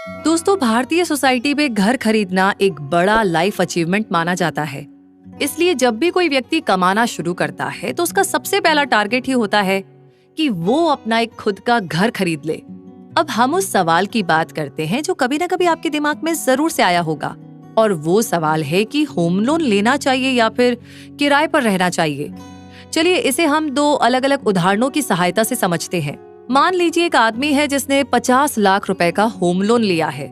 दोस्तों, भारतीय सोसाइटी में घर खरीदना एक बड़ा लाइफ अचीवमेंट माना जाता है। इसलिए जब भी कोई व्यक्ति कमाना शुरू करता है तो उसका सबसे पहला टारगेट ही होता है कि वो अपना एक खुद का घर खरीद ले। अब हम उस सवाल की बात करते हैं जो कभी ना कभी आपके दिमाग में जरूर से आया होगा, और वो सवाल है कि होम लोन लेना चाहिए या फिर किराए पर रहना चाहिए। चलिए इसे हम दो अलग अलग उदाहरणों की सहायता से समझते हैं। मान लीजिए एक आदमी है जिसने 50 लाख रुपए का होम लोन लिया है।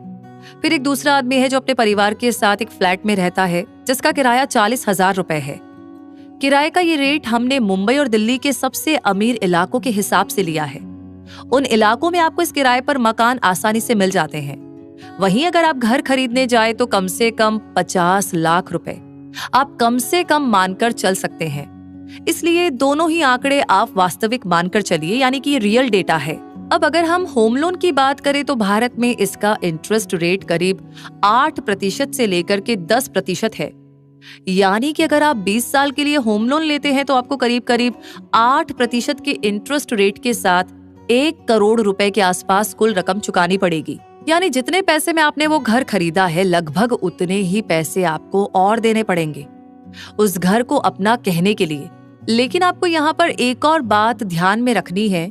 फिर एक दूसरा आदमी है जो अपने परिवार के साथ एक फ्लैट में रहता है जिसका किराया 40,000 रुपए है। किराए का ये रेट हमने मुंबई और दिल्ली के सबसे अमीर इलाकों के हिसाब से लिया है। उन इलाकों में आपको इस किराए पर मकान आसानी से मिल जाते हैं। वहीं अगर आप घर खरीदने जाए तो कम से कम 50 लाख रुपए आप कम से कम मानकर चल सकते हैं। इसलिए दोनों ही आंकड़े आप वास्तविक मानकर चलिए, यानी कि रियल डेटा है। अब अगर हम होम लोन की बात करें तो भारत में इसका इंटरेस्ट रेट करीब 8% से लेकर के 10% है। यानी कि अगर आप 20 साल के लिए होम लोन लेते हैं तो आपको करीब करीब 8% के इंटरेस्ट रेट के साथ 1 करोड़ रुपए के आसपास कुल रकम चुकानी पड़ेगी। यानी जितने पैसे में आपने वो घर खरीदा है, लगभग उतने ही पैसे आपको और देने पड़ेंगे उस घर को अपना कहने के लिए। लेकिन आपको यहाँ पर एक और बात ध्यान में रखनी है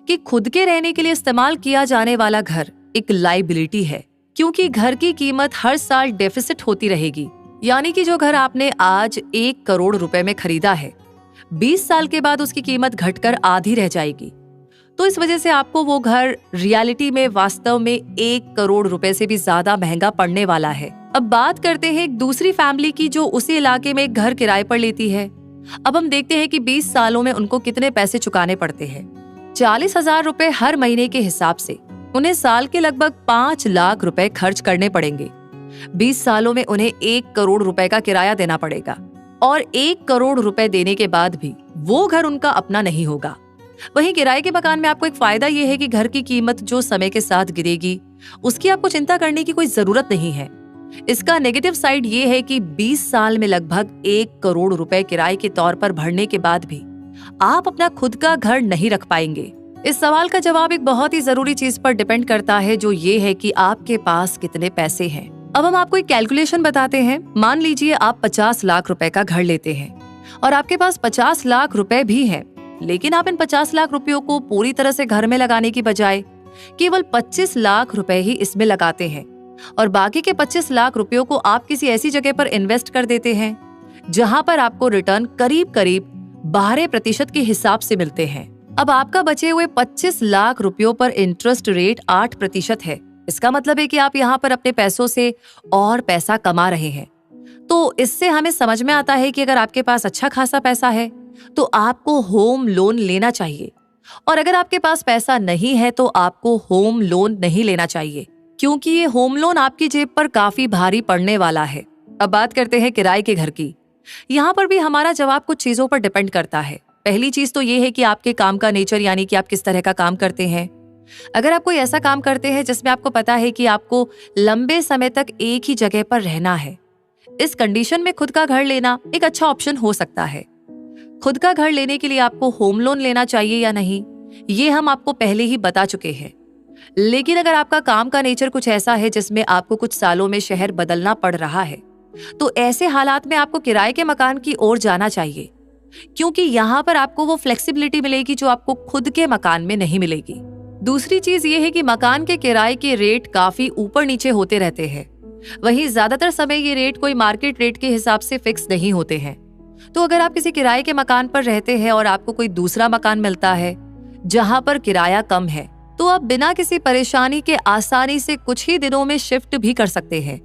कि खुद के रहने के लिए इस्तेमाल किया जाने वाला घर एक लायबिलिटी है, क्योंकि घर की कीमत हर साल डेफिसिट होती रहेगी। यानी कि जो घर आपने आज 1 करोड़ रुपए में खरीदा है, 20 साल के बाद उसकी कीमत घटकर आधी रह जाएगी। तो इस वजह से आपको वो घर रियलिटी में वास्तव में 1 करोड़ रुपए से भी ज्यादा महंगा पड़ने वाला है। अब बात करते हैं एक दूसरी फैमिली की जो उसी इलाके में एक घर किराए पर लेती है। अब हम देखते हैं कि 20 सालों में उनको कितने पैसे चुकाने पड़ते हैं। 40,000 रुपए हर महीने के हिसाब से उन्हें साल के लगभग 5 लाख रुपए खर्च करने पड़ेंगे। 20 सालों में उन्हें 1 करोड़ रुपए का किराया देना पड़ेगा, और 1 करोड़ रुपए देने के बाद भी वो घर उनका अपना नहीं होगा। वहीं किराए के मकान में आपको एक फायदा ये है कि घर की कीमत जो समय के साथ गिरेगी उसकी आपको चिंता करने की कोई जरूरत नहीं है। इसका नेगेटिव साइड ये है कि 20 साल में लगभग 1 करोड़ रुपए किराए के तौर पर भरने के बाद भी आप अपना खुद का घर नहीं रख पाएंगे। इस सवाल का जवाब एक बहुत ही जरूरी चीज पर डिपेंड करता है, जो ये है कि आपके पास कितने पैसे हैं। अब हम आपको एक कैलकुलेशन बताते हैं। मान लीजिए आप 50 लाख रुपए का घर लेते हैं और आपके पास 50 लाख रुपए भी हैं, लेकिन आप इन 50 लाख रुपयों को पूरी तरह से घर में लगाने की बजाय केवल 25 लाख रुपए ही इसमें लगाते हैं, और बाकी के 25 लाख रुपयों को आप किसी ऐसी जगह पर इन्वेस्ट कर देते हैं जहां पर आपको रिटर्न करीब करीब 12% के हिसाब से मिलते हैं। अब आपका बचे हुए 25 लाख रुपयों पर इंटरेस्ट रेट 8% है। इसका मतलब है कि आप यहाँ पर अपने पैसों से और पैसा कमा रहे हैं। तो इससे हमें समझ में आता है कि अगर आपके पास अच्छा खासा पैसा है तो आपको होम लोन लेना चाहिए, और अगर आपके पास पैसा नहीं है तो आपको होम लोन नहीं लेना चाहिए, क्योंकि ये होम लोन आपकी जेब पर काफी भारी पड़ने वाला है। अब बात करते हैं किराए के घर की। यहाँ पर भी हमारा जवाब कुछ चीजों पर डिपेंड करता है। पहली चीज तो ये है कि आपके काम का नेचर, यानी कि आप किस तरह का काम करते हैं। अगर आप कोई ऐसा काम करते हैं जिसमें आपको पता है कि आपको लंबे समय तक एक ही जगह पर रहना है, इस कंडीशन में खुद का घर लेना एक अच्छा ऑप्शन हो सकता है। खुद का घर लेने के लिए आपको होम लोन लेना चाहिए या नहीं, ये हम आपको पहले ही बता चुके हैं। लेकिन अगर आपका काम का नेचर कुछ ऐसा है जिसमें आपको कुछ सालों में शहर बदलना पड़ रहा है, तो ऐसे हालात में आपको किराए के मकान की ओर जाना चाहिए, क्योंकि यहाँ पर आपको वो फ्लेक्सिबिलिटी मिलेगी जो आपको खुद के मकान में नहीं मिलेगी। दूसरी चीज ये है कि मकान के किराए के रेट काफी ऊपर नीचे होते रहते हैं। वहीं ज्यादातर समय ये रेट कोई मार्केट रेट के हिसाब से फिक्स नहीं होते हैं। तो अगर आप किसी किराए के मकान पर रहते हैं और आपको कोई दूसरा मकान मिलता है जहां पर किराया कम है, तो आप बिना किसी परेशानी के आसानी से कुछ ही दिनों में शिफ्ट भी कर सकते हैं।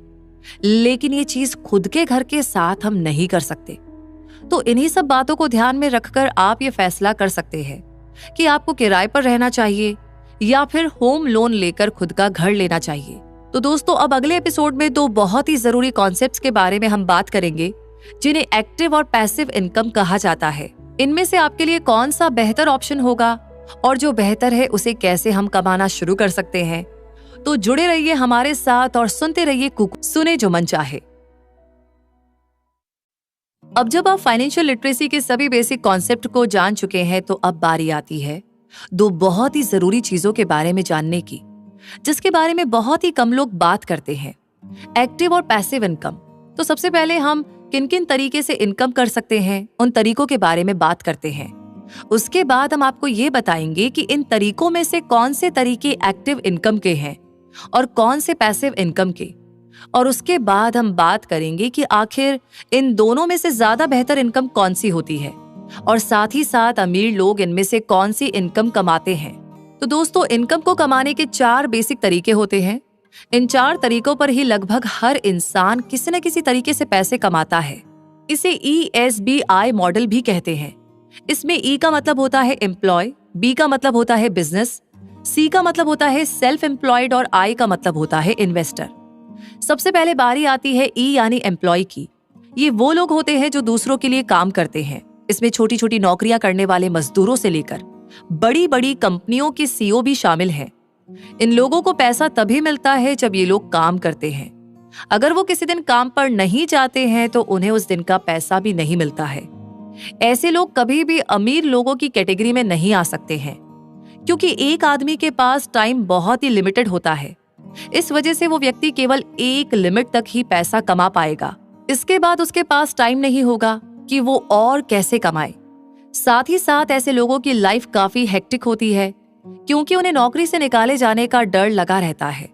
लेकिन ये चीज खुद के घर के साथ हम नहीं कर सकते। तो इन्हीं सब बातों को ध्यान में रखकर आप ये फैसला कर सकते हैं कि आपको किराए पर रहना चाहिए या फिर होम लोन लेकर खुद का घर लेना चाहिए। तो दोस्तों, अब अगले एपिसोड में दो बहुत ही जरूरी कॉन्सेप्ट्स के बारे में हम बात करेंगे, जिन्हें एक्टिव और पैसिव इनकम कहा जाता है। इनमें से आपके लिए कौन सा बेहतर ऑप्शन होगा और जो बेहतर है उसे कैसे हम कमाना शुरू कर सकते हैं। तो जुड़े रहिए हमारे साथ और सुनते रहिए कुकू सुने जो मन चाहे। अब जब आप फाइनेंशियल लिटरेसी के सभी बेसिक कॉन्सेप्ट को जान चुके हैं, तो अब बारी आती है दो बहुत ही जरूरी चीजों के बारे में जानने की, जिसके बारे में बहुत ही कम लोग बात करते हैं, एक्टिव और पैसिव इनकम। तो सबसे पहले हम किन किन तरीके से इनकम कर सकते हैं, उन तरीकों के बारे में बात करते हैं। उसके बाद हम आपको ये बताएंगे कि इन तरीकों में से कौन से तरीके एक्टिव इनकम के हैं और कौन से पैसिव इनकम के। और उसके बाद हम बात करेंगे कि आखिर इन दोनों में से ज्यादा बेहतर इनकम कौन सी होती है और साथ ही साथ अमीर लोग इनमें से कौन सी इनकम कमाते हैं। तो दोस्तों, इनकम को कमाने के 4 बेसिक तरीके होते हैं। इन 4 तरीकों पर ही लगभग हर इंसान किसी न किसी तरीके से पैसे कमाता है। इसे ESBI मॉडल भी कहते हैं। इसमें E का मतलब होता है एम्प्लॉय, B का मतलब होता है बिजनेस, C का मतलब होता है सेल्फ एम्प्लॉयड और I का मतलब होता है इन्वेस्टर। सबसे पहले बारी आती है E यानी एम्प्लॉय की। ये वो लोग होते हैं जो दूसरों के लिए काम करते हैं। इसमें छोटी छोटी नौकरियां करने वाले मजदूरों से लेकर बड़ी बड़ी कंपनियों के CEO भी शामिल हैं। इन लोगों को पैसा तभी मिलता है जब ये लोग काम करते हैं। अगर वो किसी दिन काम पर नहीं जाते हैं तो उन्हें उस दिन का पैसा भी नहीं मिलता है। ऐसे लोग कभी भी अमीर लोगों की कैटेगरी में नहीं आ सकते हैं, क्योंकि एक आदमी के पास टाइम बहुत ही लिमिटेड होता है। इस वजह से वो व्यक्ति केवल एक लिमिट तक ही पैसा कमा पाएगा। इसके बाद उसके पास टाइम नहीं होगा कि वो और कैसे कमाए। साथ ही साथ ऐसे लोगों की लाइफ काफी हेक्टिक होती है, क्योंकि उन्हें नौकरी से निकाले जाने का डर लगा रहता है।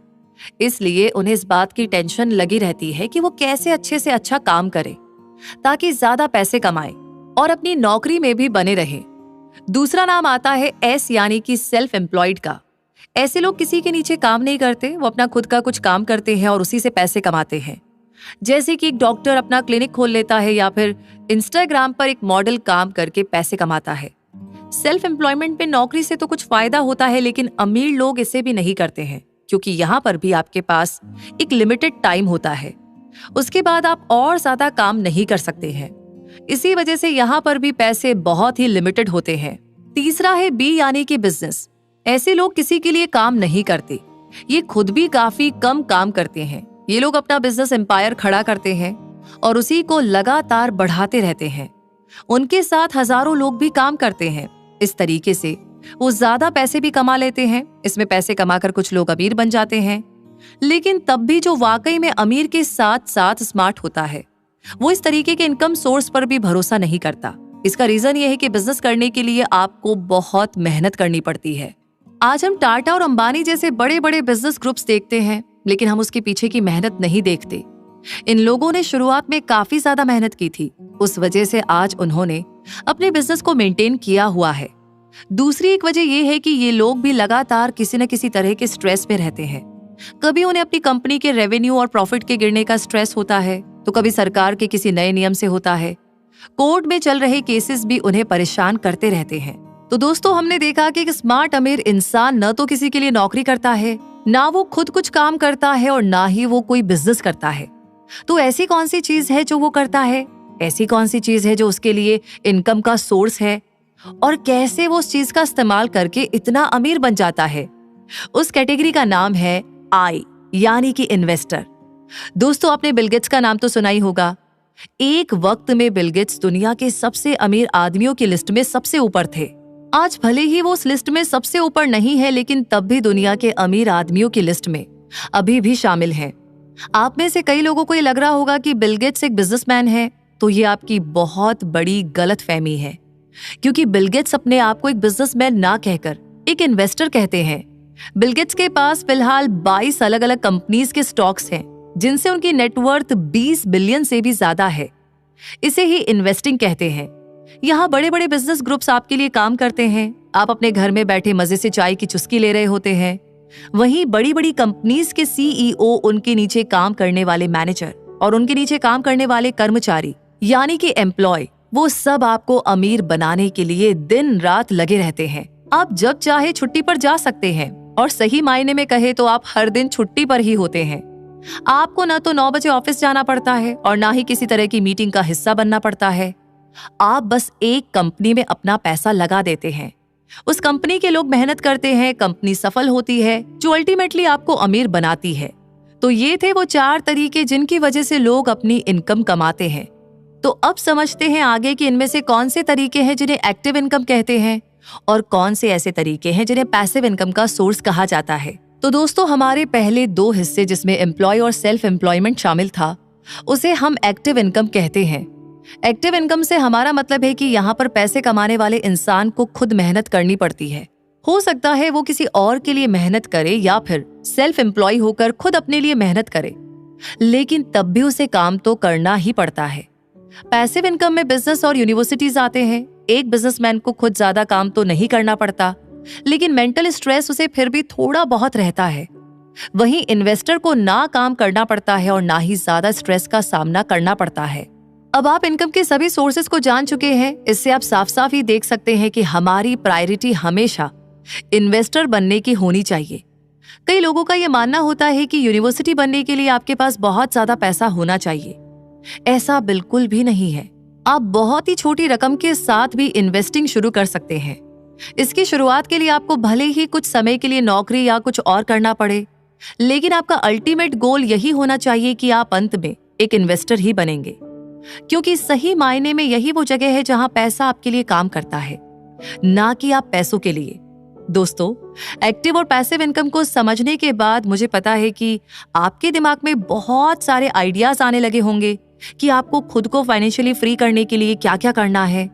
इसलिए उन्हें इस बात की टेंशन लगी रहती है कि वो कैसे अच्छे से अच्छा काम करे ताकि ज्यादा पैसे कमाए और अपनी नौकरी में भी बने रहे। दूसरा नाम आता है S यानी कि सेल्फ एम्प्लॉयड का। ऐसे लोग किसी के नीचे काम नहीं करते, वो अपना खुद का कुछ काम करते हैं और उसी से पैसे कमाते हैं। जैसे कि एक डॉक्टर अपना क्लिनिक खोल लेता है या फिर इंस्टाग्राम पर एक मॉडल काम करके पैसे कमाता है। सेल्फ एम्प्लॉयमेंट में नौकरी से तो कुछ फायदा होता है, लेकिन अमीर लोग इसे भी नहीं करते हैं, क्योंकि यहाँ पर भी आपके पास एक लिमिटेड टाइम होता है। उसके बाद आप और ज्यादा काम नहीं कर सकते हैं। इसी वजह से यहाँ पर भी पैसे बहुत ही लिमिटेड होते हैं। तीसरा है B यानी कि बिजनेस। ऐसे लोग किसी के लिए काम नहीं करते, ये खुद भी काफी कम काम करते हैं। ये लोग अपना बिजनेस एम्पायर खड़ा करते हैं और उसी को लगातार बढ़ाते रहते हैं। उनके साथ हजारों लोग भी काम करते हैं। इस तरीके से वो ज्यादा पैसे भी कमा लेते हैं। इसमें पैसे कमाकर कुछ लोग अमीर बन जाते हैं, लेकिन तब भी जो वाकई में अमीर के साथ साथ स्मार्ट होता है, वो इस तरीके के इनकम सोर्स पर भी भरोसा नहीं करता। इसका रीजन ये है कि बिजनेस करने के लिए आपको बहुत मेहनत करनी पड़ती है। आज हम टाटा और अंबानी जैसे बड़े बड़े बिजनेस ग्रुप्स देखते हैं, लेकिन हम उसके पीछे की मेहनत नहीं देखते। इन लोगों ने शुरुआत में काफी ज्यादा मेहनत की थी, उस वजह से आज उन्होंने अपने बिजनेस को मेंटेन किया हुआ है। दूसरी एक वजह यह है कि ये लोग भी लगातार किसी न किसी तरह के स्ट्रेस में रहते हैं। कभी उन्हें अपनी कंपनी के रेवेन्यू और प्रॉफिट के गिरने का स्ट्रेस होता है, तो कभी सरकार के किसी नए नियम से होता है। कोर्ट में चल रहे केसेस भी उन्हें परेशान करते रहते हैं। तो दोस्तों, हमने देखा कि एक स्मार्ट अमीर इंसान न तो किसी के लिए नौकरी करता है, ना वो खुद कुछ काम करता है और ना ही वो कोई बिजनेस करता है। तो ऐसी कौन सी चीज है जो वो करता है? ऐसी कौन सी चीज है जो उसके लिए इनकम का सोर्स है? और कैसे वो उस चीज का इस्तेमाल करके इतना अमीर बन जाता है? उस कैटेगरी का नाम है I यानी कि इन्वेस्टर। दोस्तों, आपने बिल गेट्स का नाम तो सुना ही होगा। एक वक्त में बिल गेट्स दुनिया के सबसे अमीर आदमियों की लिस्ट में सबसे ऊपर थे। आज भले ही वो उस लिस्ट में सबसे ऊपर नहीं है, लेकिन तब भी दुनिया के अमीर आदमियों की लिस्ट में अभी भी शामिल हैं। आप में से कई लोगों को ये लग रहा होगा कि बिल गेट्स एक बिजनेसमैन है, तो ये आपकी बहुत बड़ी गलतफहमी है, क्योंकि बिल गेट्स अपने आप को एक बिजनेसमैन ना कहकर एक इन्वेस्टर कहते हैं। बिल गेट्स के पास फिलहाल 22 अलग अलग कंपनीज के स्टॉक्स हैं, जिनसे उनकी नेटवर्थ 20 बिलियन से भी ज्यादा है। इसे ही इन्वेस्टिंग कहते हैं। यहाँ बड़े बड़े बिजनेस ग्रुप्स आपके लिए काम करते हैं। आप अपने घर में बैठे मजे से चाय की चुस्की ले रहे होते हैं। वहीं बड़ी बड़ी कंपनीज के CEO, उनके नीचे काम करने वाले मैनेजर और उनके नीचे काम करने वाले कर्मचारी यानी कि एम्प्लॉय, वो सब आपको अमीर बनाने के लिए दिन रात लगे रहते हैं। आप जब चाहे छुट्टी पर जा सकते हैं, और सही मायने में कहे तो आप हर दिन छुट्टी पर ही होते हैं। आपको न तो 9 बजे ऑफिस जाना पड़ता है और ना ही किसी तरह की मीटिंग का हिस्सा बनना पड़ता है। आप बस एक कंपनी में अपना पैसा लगा देते हैं। उस कंपनी के लोग मेहनत करते हैं, कंपनी सफल होती है, जो अल्टीमेटली आपको अमीर बनाती है। तो ये थे वो 4 तरीके जिनकी वजह से लोग अपनी इनकम कमाते हैं। तो अब समझते हैं आगे कि इनमें से कौन से तरीके हैं जिन्हें एक्टिव इनकम कहते हैं और कौन से ऐसे तरीके हैं जिन्हें पैसिव इनकम का सोर्स कहा जाता है। तो दोस्तों, हमारे पहले 2 हिस्से जिसमें एम्प्लॉय और सेल्फ एम्प्लॉयमेंट शामिल था, उसे हम एक्टिव इनकम कहते हैं। एक्टिव इनकम से हमारा मतलब है कि यहाँ पर पैसे कमाने वाले इंसान को खुद मेहनत करनी पड़ती है। हो सकता है वो किसी और के लिए मेहनत करे या फिर सेल्फ एम्प्लॉय होकर खुद अपने लिए मेहनत करे, लेकिन तब भी उसे काम तो करना ही पड़ता है। पैसिव इनकम में बिजनेस और यूनिवर्सिटीज आते हैं। एक बिजनेसमैन को खुद ज्यादा काम तो नहीं करना पड़ता, लेकिन मेंटल स्ट्रेस उसे फिर भी थोड़ा बहुत रहता है। वहीं इन्वेस्टर को ना काम करना पड़ता है और ना ही ज्यादा स्ट्रेस का सामना करना पड़ता है। अब आप इनकम के सभी सोर्सेज को जान चुके हैं। इससे आप साफ साफ ही देख सकते हैं कि हमारी प्रायोरिटी हमेशा इन्वेस्टर बनने की होनी चाहिए। कई लोगों का यह मानना होता है कि यूनिवर्सिटी बनने के लिए आपके पास बहुत ज्यादा पैसा होना चाहिए। ऐसा बिल्कुल भी नहीं है। आप बहुत ही छोटी रकम के साथ भी इन्वेस्टिंग शुरू कर सकते हैं। इसकी शुरुआत के लिए आपको भले ही कुछ समय के लिए नौकरी या कुछ और करना पड़े, लेकिन आपका अल्टीमेट गोल यही होना चाहिए कि आप अंत में एक इन्वेस्टर ही बनेंगे, क्योंकि सही मायने में यही वो जगह है जहां पैसा आपके लिए काम करता है, ना कि आप पैसों के लिए। दोस्तों, एक्टिव और पैसिव इनकम को समझने के बाद मुझे पता है कि आपके दिमाग में बहुत सारे आइडियाज आने लगे होंगे कि आपको खुद को फाइनेंशियली फ्री करने के लिए क्या क्या करना है।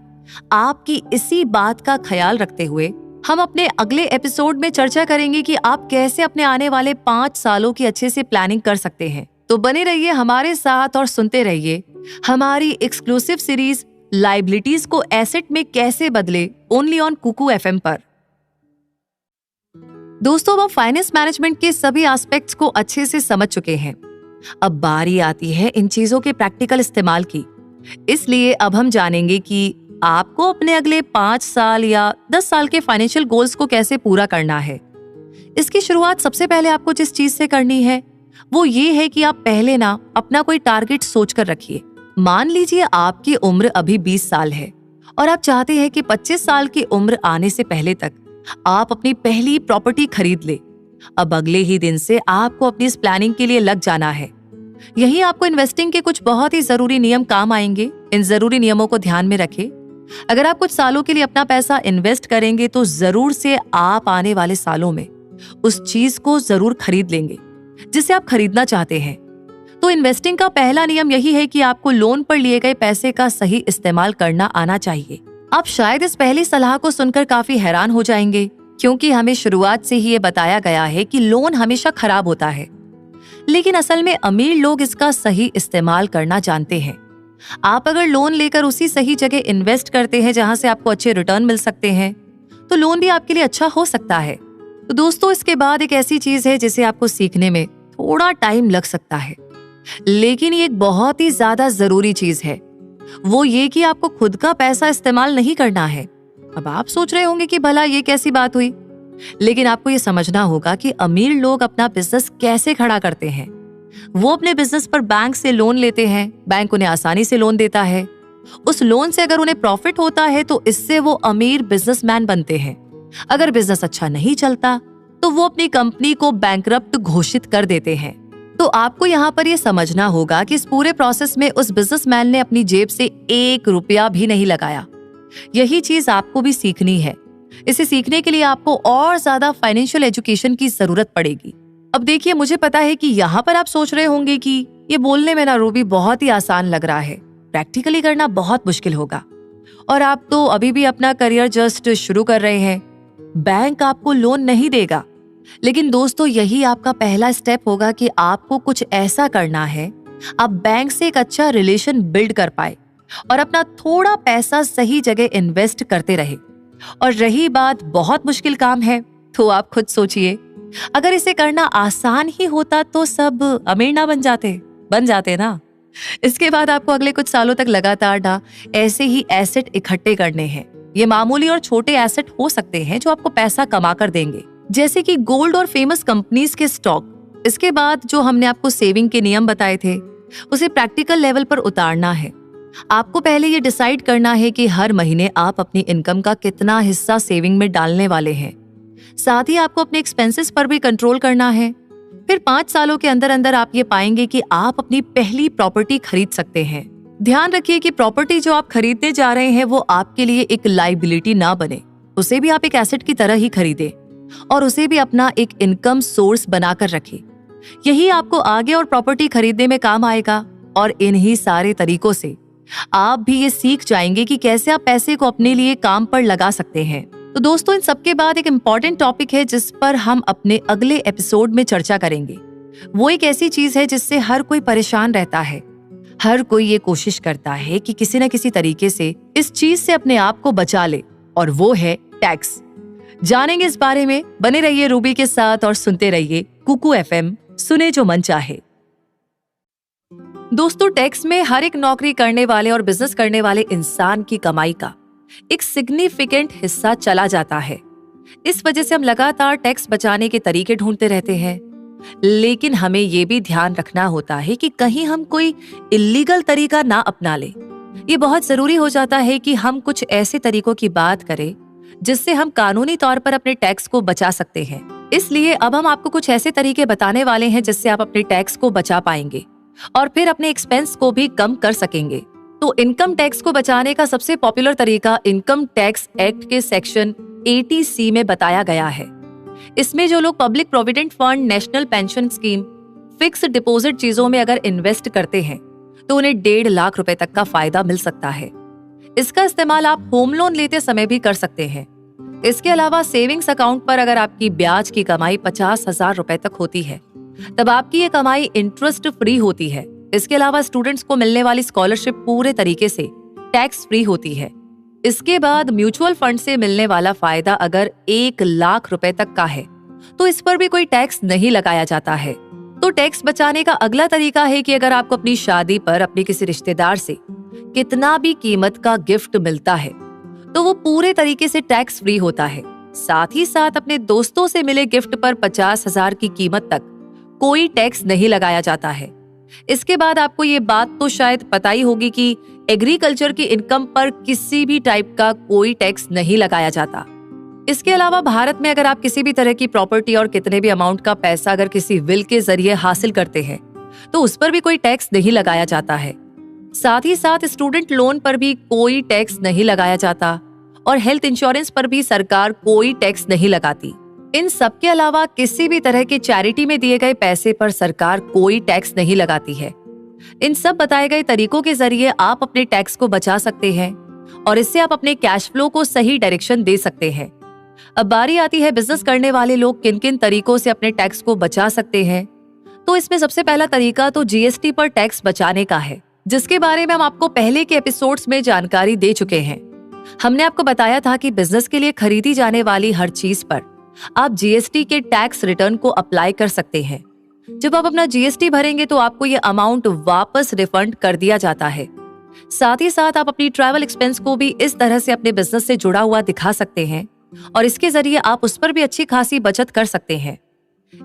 आपकी इसी बात का ख्याल रखते हुए हम अपने अगले एपिसोड में चर्चा करेंगे कि आप कैसे अपने आने वाले 5 सालों की अच्छे से प्लानिंग कर सकते हैं। तो बने रहिए हमारे साथ और सुनते रहिए हमारी एक्सक्लूसिव सीरीज लायबिलिटीज को एसेट में कैसे बदले, ओनली ऑन कुकू FM पर। दोस्तों, अब फाइनेंस मैनेजमेंट के सभी एस्पेक्ट्स को अच्छे से समझ चुके हैं। अब बारी आती है इन चीजों के प्रैक्टिकल इस्तेमाल की। इसलिए अब हम जानेंगे कि आपको अपने अगले 5 साल या 10 साल के फाइनेंशियल गोल्स को कैसे पूरा करना है। इसकी शुरुआत सबसे पहले आपको जिस चीज से करनी है वो ये है कि आप पहले ना अपना कोई टारगेट सोच कर रखिए। मान लीजिए आपकी उम्र अभी 20 साल है और आप चाहते हैं कि 25 साल की उम्र आने से पहले तक आप अपनी पहली प्रॉपर्टी खरीद ले। अब अगले ही दिन से आपको अपनी इस प्लानिंग के लिए लग जाना है। यही आपको इन्वेस्टिंग के कुछ बहुत ही जरूरी नियम काम आएंगे। इन जरूरी नियमों को ध्यान में रखें। अगर आप कुछ सालों के लिए अपना पैसा इन्वेस्ट करेंगे तो जरूर से आप आने वाले सालों में उस चीज को जरूर खरीद लेंगे जिसे आप खरीदना चाहते हैं। तो इन्वेस्टिंग का पहला नियम यही है कि आपको लोन पर लिए गए पैसे का सही इस्तेमाल करना आना चाहिए। आप शायद इस पहली सलाह को सुनकर काफी हैरान हो जाएंगे, क्योंकि हमें शुरुआत से ही ये बताया गया है कि लोन हमेशा खराब होता है। लेकिन असल में अमीर लोग इसका सही इस्तेमाल करना जानते हैं। आप अगर लोन लेकर उसी सही जगह इन्वेस्ट करते हैं जहां से आपको अच्छे रिटर्न मिल सकते हैं, तो लोन भी आपके लिए अच्छा हो सकता है। तो दोस्तों, इसके बाद एक ऐसी चीज है जिसे आपको सीखने में थोड़ा टाइम लग सकता है, लेकिन ये एक बहुत ही ज्यादा जरूरी चीज है। वो ये कि आपको खुद का पैसा इस्तेमाल नहीं करना है। अब आप सोच रहे होंगे कि भला ये कैसी बात हुई, लेकिन आपको ये समझना होगा कि अमीर लोग अपना बिजनेस कैसे खड़ा करते हैं। वो अपने बिजनेस पर बैंक से लोन लेते हैं। बैंक उन्हें आसानी से लोन देता है। उस लोन से अगर उन्हें प्रॉफिट होता है तो इससे वो अमीर बिजनेसमैन बनते हैं। अगर बिजनेस अच्छा नहीं चलता तो वो अपनी कंपनी को बैंकरप्ट घोषित कर देते हैं। तो आपको यहाँ पर ये समझना होगा कि इस पूरे प्रोसेस में उस बिजनेसमैन ने अपनी जेब से 1 रुपया भी नहीं लगाया। यही चीज आपको भी सीखनी है। इसे सीखने के लिए आपको और ज्यादा फाइनेंशियल एजुकेशन की जरूरत पड़ेगी। अब देखिए, मुझे पता है कि यहाँ पर आप सोच रहे होंगे कि ये बोलने में ना रूबी बहुत ही आसान लग रहा है, प्रैक्टिकली करना बहुत मुश्किल होगा, और आप तो अभी भी अपना करियर जस्ट शुरू कर रहे हैं। बैंक आपको लोन नहीं देगा। लेकिन दोस्तों, यही आपका पहला स्टेप होगा कि आपको कुछ ऐसा करना है आप बैंक से एक अच्छा रिलेशन बिल्ड कर पाए और अपना थोड़ा पैसा सही जगह इन्वेस्ट करते रहे। और रही बात बहुत मुश्किल काम है, तो आप खुद सोचिए, अगर इसे करना आसान ही होता तो सब अमीर ना बन जाते ना। इसके बाद आपको अगले कुछ सालों तक लगातार ना ऐसे ही एसेट इकट्ठे करने हैं। ये मामूली और छोटे एसेट हो सकते हैं जो आपको पैसा कमा कर देंगे, जैसे कि गोल्ड और फेमस कंपनीज के स्टॉक। इसके बाद जो हमने आपको सेविंग के नियम बताए थे उसे प्रैक्टिकल लेवल पर उतारना है। आपको पहले ये डिसाइड करना है कि हर महीने आप अपनी इनकम का कितना हिस्सा सेविंग में डालने वाले हैं। साथ ही आपको अपने एक्सपेंसेस पर भी कंट्रोल करना है। फिर 5 सालों के अंदर अंदर आप ये पाएंगे कि आप अपनी पहली प्रॉपर्टी खरीद सकते हैं। ध्यान रखिए कि प्रॉपर्टी जो आप खरीदने जा रहे हैं वो आपके लिए एक लायबिलिटी ना बने, उसे भी आप एक एसेट की तरह ही खरीदें। और उसे भी अपना एक इनकम सोर्स बनाकर रखे। यही आपको आगे और प्रॉपर्टी खरीदने में काम आएगा। और इन्हीं सारे तरीकों से आप भी ये सीख जाएंगे कि कैसे आप पैसे को अपने लिए काम पर लगा सकते हैं। तो दोस्तों, इन सबके बाद एक इम्पॉर्टेंट टॉपिक है जिस पर हम अपने अगले एपिसोड में चर्चा करेंगे। वो एक ऐसी चीज है जिससे हर कोई परेशान रहता है। हर कोई ये कोशिश करता है कि किसी न किसी तरीके से इस चीज से अपने आप को बचा ले, और वो है टैक्स। जानेंगे इस बारे में। बने रहिए रूबी के साथ और सुनते रहिए कुकू FM, सुने जो मन चाहे। दोस्तों, टैक्स में हर एक नौकरी करने वाले और बिजनेस करने वाले इंसान की कमाई का एक सिग्निफिकेंट हिस्सा चला जाता है। इस वजह से हम लगातार टैक्स बचाने के तरीके ढूंढते रहते हैं। लेकिन हमें ये भी ध्यान रखना होता है कि कहीं हम कोई इल्लीगल तरीका ना अपना ले। ये बहुत जरूरी हो जाता है कि हम कुछ ऐसे तरीकों की बात करें जिससे हम कानूनी तौर पर अपने टैक्स को बचा सकते हैं। इसलिए अब हम आपको कुछ ऐसे तरीके बताने वाले हैं जिससे आप अपने टैक्स को बचा पाएंगे और फिर अपने एक्सपेंस को भी कम कर सकेंगे। तो इनकम टैक्स को बचाने का सबसे पॉपुलर तरीका इनकम टैक्स एक्ट के सेक्शन 80C में बताया गया है। इसमें जो लोग public provident fund, national pension scheme, fix deposit चीजों में अगर इन्वेस्ट करते हैं तो उन्हें 1.5 लाख रुपए तक का फायदा मिल सकता है। इसका इस्तेमाल आप होम लोन लेते समय भी कर सकते हैं। इसके अलावा सेविंग्स अकाउंट पर अगर आपकी ब्याज की कमाई 50,000 रुपए तक होती है तब आपकी ये कमाई इंटरेस्ट फ्री होती है। इसके अलावा स्टूडेंट्स को मिलने वाली स्कॉलरशिप पूरे तरीके से टैक्स फ्री होती है। इसके बाद म्यूचुअल फंड से मिलने वाला फायदा अगर 1 लाख रुपए तक का है तो इस पर भी कोई टैक्स नहीं लगाया जाता है। तो टैक्स बचाने का अगला तरीका है कि अगर आपको अपनी शादी पर अपने किसी रिश्तेदार से कितना भी कीमत का गिफ्ट मिलता है तो वो पूरे तरीके से टैक्स फ्री होता है। साथ ही साथ अपने दोस्तों से मिले गिफ्ट पर 50,000 की कीमत तक कोई टैक्स नहीं लगाया जाता है। इसके बाद आपको ये बात तो शायद पता ही होगी कि एग्रीकल्चर की इनकम पर किसी भी टाइप का कोई टैक्स नहीं लगाया जाता। इसके अलावा भारत में अगर आप किसी भी तरह की प्रॉपर्टी और कितने भी अमाउंट का पैसा अगर किसी विल के जरिए हासिल करते हैं तो उस पर भी कोई टैक्स नहीं लगाया जाता है। साथ ही साथ स्टूडेंट लोन पर भी कोई टैक्स नहीं लगाया जाता और हेल्थ इंश्योरेंस पर भी सरकार कोई टैक्स नहीं लगाती। इन सब के अलावा किसी भी तरह के चैरिटी में दिए गए पैसे पर सरकार कोई टैक्स नहीं लगाती है। इन सब बताए गए तरीकों के जरिए आप अपने टैक्स को बचा सकते हैं और इससे आप अपने कैश फ्लो को सही डायरेक्शन दे सकते हैं। अब बारी आती है बिजनेस करने वाले लोग किन किन तरीकों से अपने टैक्स को बचा सकते हैं। तो इसमें सबसे पहला तरीका तो GST पर टैक्स बचाने का है, जिसके बारे में हम आपको पहले के एपिसोड्स में जानकारी दे चुके हैं। हमने आपको बताया था कि बिजनेस के लिए खरीदी जाने वाली हर चीज पर आप GST के टैक्स रिटर्न को अप्लाई कर सकते हैं। जब आप अपना GST भरेंगे तो आपको ये अमाउंट वापस रिफंड कर दिया जाता है। साथ ही साथ आप अपनी ट्रैवल एक्सपेंस को भी इस तरह से अपने बिजनेस से जुड़ा हुआ दिखा सकते हैं और इसके जरिए आप उस पर भी अच्छी खासी बचत कर सकते हैं।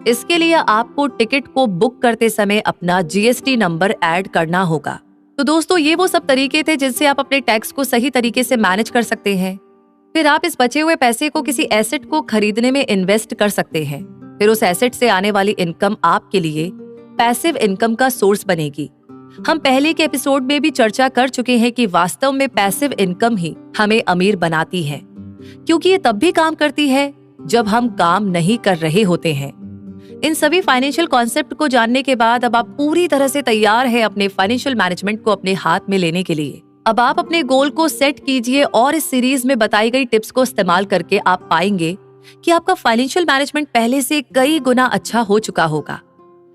इसके लिए आपको टिकट को बुक करते समय अपना GST नंबर ऐड करना होगा। तो दोस्तों, ये वो सब तरीके थे जिनसे आप अपने टैक्स को सही तरीके से मैनेज कर सकते हैं। फिर आप इस बचे हुए पैसे को किसी एसेट को खरीदने में इन्वेस्ट कर सकते हैं। फिर उस एसेट से आने वाली इनकम आपके लिए पैसिव इनकम का सोर्स बनेगी। हम पहले के एपिसोड में भी चर्चा कर चुके हैं कि वास्तव में पैसिव इनकम ही हमें अमीर बनाती है, क्योंकि ये तब भी काम करती है जब हम काम नहीं कर रहे होते हैं। इन सभी फाइनेंशियल कॉन्सेप्ट को जानने के बाद अब आप पूरी तरह से तैयार हैं अपने फाइनेंशियल मैनेजमेंट को अपने हाथ में लेने के लिए। अब आप अपने गोल को सेट कीजिए और इस सीरीज में बताई गई टिप्स को इस्तेमाल करके आप पाएंगे कि आपका फाइनेंशियल मैनेजमेंट पहले से कई गुना अच्छा हो चुका होगा।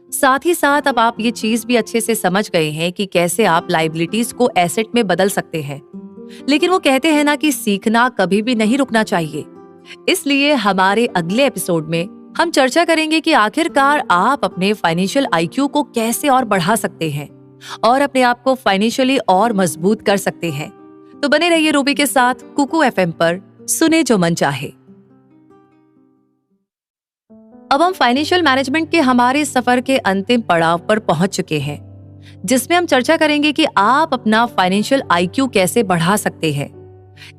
साथ ही साथ अब आप ये चीज भी अच्छे से समझ गए हैं कि कैसे आप लायबिलिटीज को एसेट में बदल सकते हैं। लेकिन वो कहते हैं ना कि सीखना कभी भी नहीं रुकना चाहिए। इसलिए हमारे अगले एपिसोड में हम चर्चा करेंगे कि आखिरकार आप अपने फाइनेंशियल IQ को कैसे और बढ़ा सकते हैं और अपने आप को फाइनेंशियली और मजबूत कर सकते हैं। तो बने रहिए रूबी के साथ कुकू FM पर, सुने जो मन चाहे। अब हम फाइनेंशियल मैनेजमेंट के हमारे सफर के अंतिम पड़ाव पर पहुंच चुके हैं, जिसमें हम चर्चा करेंगे कि आप अपना फाइनेंशियल IQ कैसे बढ़ा सकते हैं।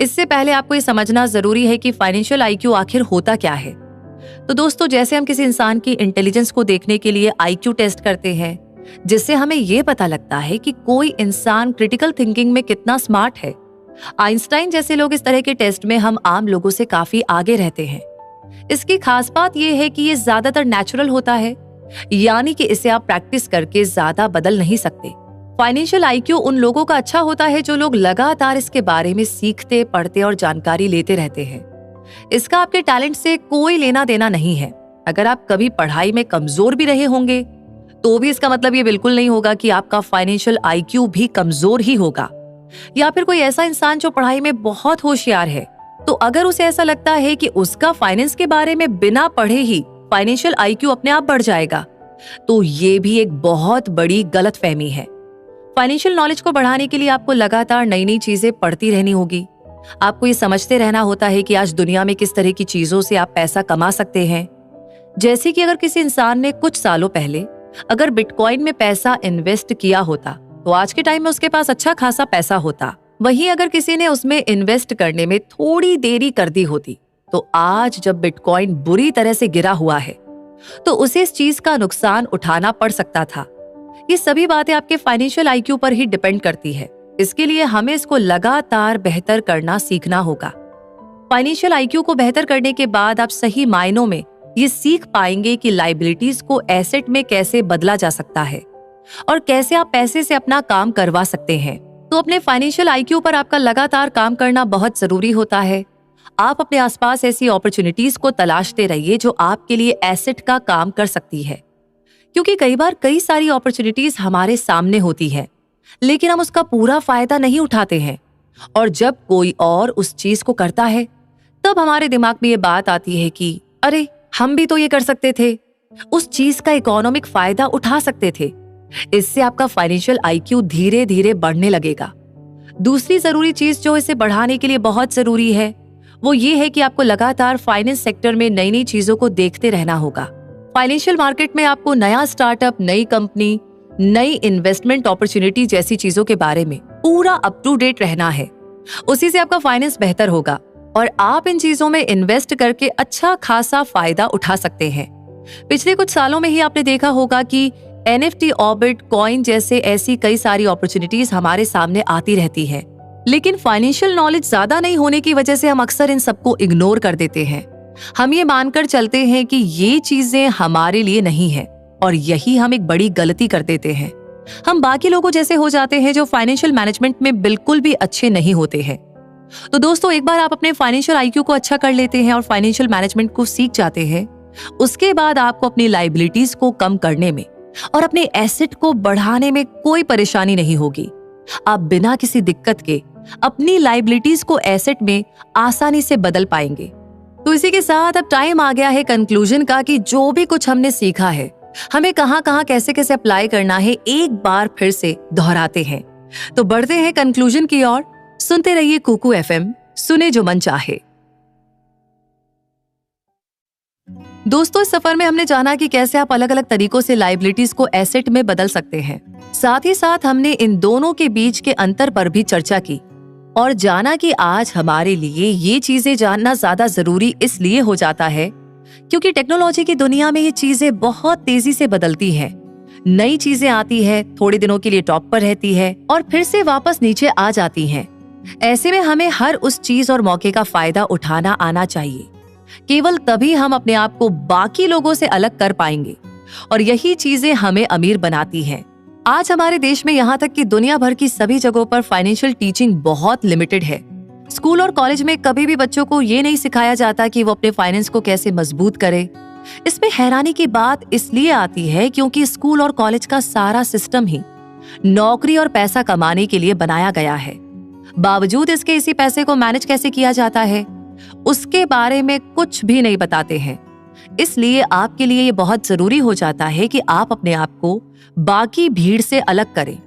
इससे पहले आपको ये समझना जरूरी है कि फाइनेंशियल IQ आखिर होता क्या है। तो दोस्तों, जैसे हम किसी इंसान की इंटेलिजेंस को देखने के लिए IQ टेस्ट करते हैं, जिससे हमें यह पता लगता है कि कोई इंसान क्रिटिकल थिंकिंग में कितना स्मार्ट है। आइंस्टाइन जैसे लोग इस तरह के टेस्ट में हम आम लोगों से काफी आगे रहते हैं। इसकी खास बात यह है कि ये ज्यादातर नेचुरल होता है, यानी कि इसे आप प्रैक्टिस करके ज्यादा बदल नहीं सकते। फाइनेंशियल आईक्यू उन लोगों का अच्छा होता है जो लोग लगातार इसके बारे में सीखते, पढ़ते और जानकारी लेते रहते हैं। इसका आपके टैलेंट से कोई लेना देना नहीं है। अगर आप कभी पढ़ाई में कमजोर भी रहे होंगे तो भी इसका मतलब ये बिल्कुल नहीं होगा कि आपका फाइनेंशियल आईक्यू भी कमजोर ही होगा। या फिर कोई ऐसा इंसान जो पढ़ाई में बहुत होशियार है, तो अगर उसे ऐसा लगता है कि उसका फाइनेंस के बारे में बिना पढ़े ही फाइनेंशियल आईक्यू अपने आप बढ़ जाएगा, तो ये भी एक बहुत बड़ी गलतफहमी है। फाइनेंशियल नॉलेज को बढ़ाने के लिए आपको लगातार नई नई चीजें पढ़ती रहनी होगी। आपको ये समझते रहना होता है कि आज दुनिया में किस तरह की चीजों से आप पैसा कमा सकते हैं। जैसे कि अगर किसी इंसान ने कुछ सालों पहले अगर बिटकॉइन में पैसा इन्वेस्ट किया होता तो आज के टाइम में उसके पास अच्छा खासा पैसा होता। वहीं अगर किसी ने उसमें इन्वेस्ट करने में थोड़ी देरी कर दी होती तो आज जब बिटकॉइन बुरी तरह से गिरा हुआ है तो उसे इस चीज का नुकसान उठाना पड़ सकता था। ये सभी बातें आपके फाइनेंशियल आईक्यू पर ही डिपेंड करती है। इसके लिए हमें इसको लगातार बेहतर करना सीखना होगा। फाइनेंशियल आईक्यू को बेहतर करने के बाद आप सही मायनों में ये सीख पाएंगे कि लायबिलिटीज को एसेट में कैसे बदला जा सकता है और कैसे आप पैसे से अपना काम करवा सकते हैं। तो अपने फाइनेंशियल आईक्यू पर आपका लगातार काम करना बहुत जरूरी होता है। आप अपने आसपास ऐसी अपॉर्चुनिटीज को तलाशते रहिए जो आपके लिए एसेट का काम कर सकती है, क्योंकि कई बार कई सारी अपॉर्चुनिटीज हमारे सामने होती है लेकिन हम उसका पूरा फायदा नहीं उठाते हैं। और जब कोई और उस चीज को करता है तब हमारे दिमाग में ये बात आती है कि अरे हम भी तो ये कर सकते थे, उस चीज का इकोनॉमिक फायदा उठा सकते थे। इससे आपका फाइनेंशियल आईक्यू धीरे धीरे बढ़ने लगेगा। दूसरी जरूरी चीज जो इसे बढ़ाने के लिए बहुत जरूरी है वो ये है कि आपको लगातार फाइनेंस सेक्टर में नई नई चीजों को देखते रहना होगा। फाइनेंशियल मार्केट में आपको नया स्टार्टअप, नई कंपनी, नई इन्वेस्टमेंट अपॉर्चुनिटी जैसी चीजों के बारे में पूरा अप टू डेट रहना है। उसी से आपका फाइनेंस बेहतर होगा और आप इन चीजों में इन्वेस्ट करके अच्छा खासा फायदा उठा सकते हैं। पिछले कुछ सालों में ही आपने देखा होगा कि NFT, ऑर्बिट, कॉइन जैसे ऐसी कई सारी अपॉर्चुनिटीज हमारे सामने आती रहती है, लेकिन फाइनेंशियल नॉलेज ज्यादा नहीं होने की वजह से हम अक्सर इन सबको इग्नोर कर देते हैं। हम ये मानकर चलते हैं कि ये चीजें हमारे लिए नहीं है और यही हम एक बड़ी गलती कर देते हैं। हम बाकी लोगों जैसे हो जाते हैं जो फाइनेंशियल मैनेजमेंट में बिल्कुल भी अच्छे नहीं होते हैं। तो दोस्तों, एक बार आप अपने फाइनेंशियल आईक्यू को अच्छा कर लेते हैं और फाइनेंशियल मैनेजमेंट को सीख जाते हैं, उसके बाद आपको अपनी लायबिलिटीज को कम करने में और अपने एसेट को बढ़ाने में कोई परेशानी नहीं होगी। आप बिना किसी दिक्कत के अपनी लायबिलिटीज को एसेट में आसानी से बदल पाएंगे। तो इसी के साथ अब टाइम आ गया है कंक्लूजन का कि जो भी कुछ हमने सीखा है हमें कहां कहां कैसे कैसे अप्लाई करना है, एक बार फिर से दोहराते हैं। तो बढ़ते हैं कंक्लूजन की ओर। सुनते रहिए कुकू FM, सुने जो मन चाहे। दोस्तों, इस सफर में हमने जाना कि कैसे आप अलग अलग तरीकों से लायबिलिटीज को एसेट में बदल सकते हैं। साथ ही साथ हमने इन दोनों के बीच के अंतर पर भी चर्चा की और जाना कि आज हमारे लिए ये चीजें जानना ज्यादा जरूरी इसलिए हो जाता है क्योंकि टेक्नोलॉजी की दुनिया में ये चीजें बहुत तेजी से बदलती हैं। नई चीजें आती है, थोड़े दिनों के लिए टॉप पर रहती है और फिर से वापस नीचे आ जाती हैं। ऐसे में हमें हर उस चीज और मौके का फायदा उठाना आना चाहिए। केवल तभी हम अपने आप को बाकी लोगों से अलग कर पाएंगे और यही चीजें हमें अमीर बनाती हैं। आज हमारे देश में यहाँ तक कि दुनिया भर की सभी जगहों पर फाइनेंशियल टीचिंग बहुत लिमिटेड है। स्कूल और कॉलेज में कभी भी बच्चों को ये नहीं सिखाया जाता कि वो अपने फाइनेंस को कैसे मजबूत करे। इसमें हैरानी की बात इसलिए आती है क्योंकि स्कूल और कॉलेज का सारा सिस्टम ही नौकरी और पैसा कमाने के लिए बनाया गया है। बावजूद इसके इसी पैसे को मैनेज कैसे किया जाता है उसके बारे में कुछ भी नहीं बताते हैं। इसलिए आपके लिए ये बहुत जरूरी हो जाता है कि आप अपने आप को बाकी भीड़ से अलग करें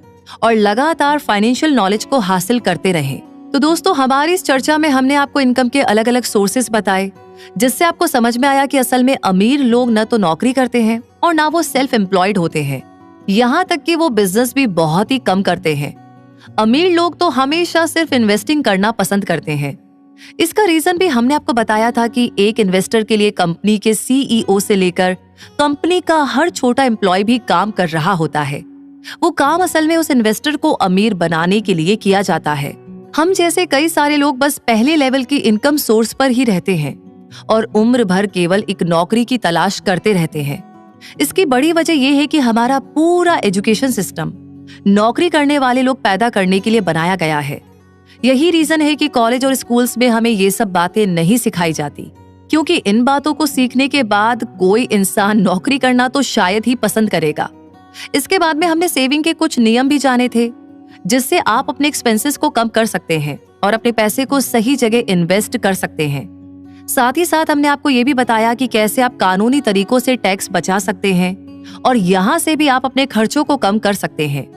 और लगातार फाइनेंशियल नॉलेज को हासिल करते रहें। तो दोस्तों, हमारी इस चर्चा में हमने आपको इनकम के अलग अलग सोर्सेस बताए, जिससे आपको समझ में आया कि असल में अमीर लोग न तो नौकरी करते हैं और ना वो सेल्फ एम्प्लॉयड होते हैं। यहाँ तक कि वो बिजनेस भी बहुत ही कम करते हैं। अमीर लोग तो हमेशा सिर्फ इन्वेस्टिंग करना पसंद करते हैं। इसका रीजन भी हमने आपको बताया था कि एक इन्वेस्टर के लिए कंपनी के CEO से लेकर कंपनी का हर छोटा एम्प्लॉय भी काम कर रहा होता है। वो काम असल में उस इन्वेस्टर को अमीर बनाने के लिए किया जाता है। हम जैसे कई सारे लोग बस पहले लेवल की इनकम सोर्स पर ही रहते हैं और उम्र भर केवल एक नौकरी की तलाश करते रहते हैं। इसकी बड़ी वजह यह है कि हमारा पूरा एजुकेशन सिस्टम नौकरी करने वाले लोग पैदा करने के लिए बनाया गया है। यही रीजन है कि कॉलेज और स्कूल्स में हमें ये सब बातें नहीं सिखाई जाती, क्योंकि इन बातों को सीखने के बाद कोई इंसान नौकरी करना तो शायद ही पसंद करेगा। इसके बाद में हमने सेविंग के कुछ नियम भी जाने थे, जिससे आप अपने एक्सपेंसेस को कम कर सकते हैं और अपने पैसे को सही जगह इन्वेस्ट कर सकते हैं। साथ ही साथ हमने आपको ये भी बताया कि कैसे आप कानूनी तरीकों से टैक्स बचा सकते हैं और यहाँ से भी आप अपने खर्चों को कम कर सकते हैं।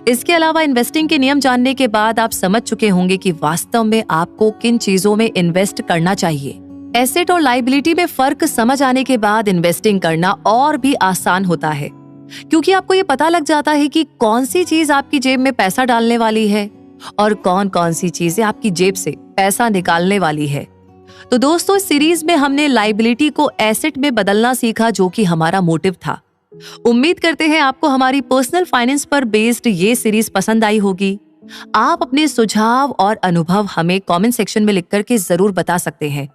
इसके अलावा इन्वेस्टिंग के नियम जानने के बाद आप समझ चुके होंगे कि वास्तव में आपको किन चीजों में इन्वेस्ट करना चाहिए। एसेट और लायबिलिटी में फर्क समझ आने के बाद इन्वेस्टिंग करना और भी आसान होता है, क्योंकि आपको ये पता लग जाता है कि कौन सी चीज आपकी जेब में पैसा डालने वाली है और कौन कौन सी चीजें आपकी जेब से पैसा निकालने वाली है। तो दोस्तों, इस सीरीज में हमने लायबिलिटी को एसेट में बदलना सीखा, जो कि हमारा मोटिव था। उम्मीद करते हैं आपको हमारी पर्सनल फाइनेंस पर बेस्ड ये सीरीज पसंद आई होगी। आप अपने सुझाव और अनुभव हमें कमेंट सेक्शन में लिख करके जरूर बता सकते हैं।